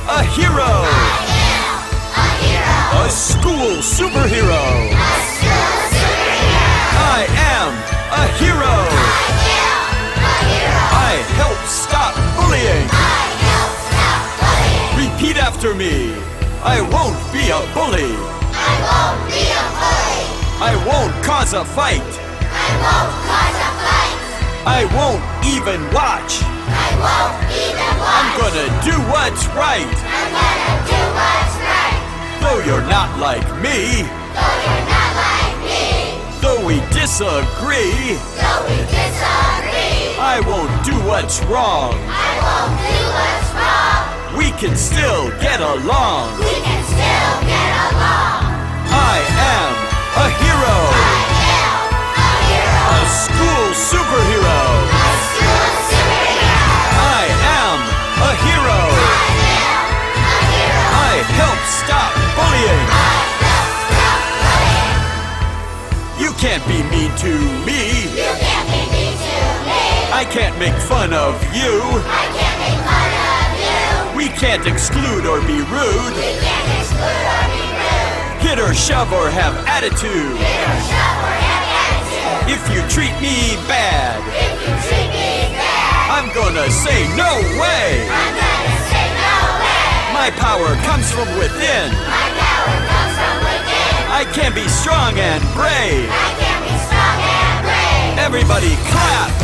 a hero. I am a hero. A school superhero. A school superhero. I am a hero. I am a hero. I help stop bullying. I help stop bullying. Repeat after me. I won't be a bully. I won't be a bully. I won't cause a fight. I won't cause a fight. I won't even watch. I won't even watch. I'm gonna do what's right. I'm gonna do what's right. Though you're not like me. Though you're not like me. Though we disagree. Though we disagree. I won't do what's wrong. I won't do what's wrong. We can still get along. We can still get along. I am a hero. I am a hero. A school superhero. A school superhero. I am a hero. I am a hero. I help stop bullying. I help stop bullying. You can't be mean to me. You can't be mean to me. I can't make fun of you. I can't make fun of you. We can't exclude or be rude. We can't exclude or be rude. Hit or shove or have attitude. Hit or shove or have attitude. If you treat me bad, If you treat me bad, I'm gonna say no way. I'm gonna say no way. My power comes from within. My power comes from within. I can be strong and brave. I can be strong and brave. Everybody clap.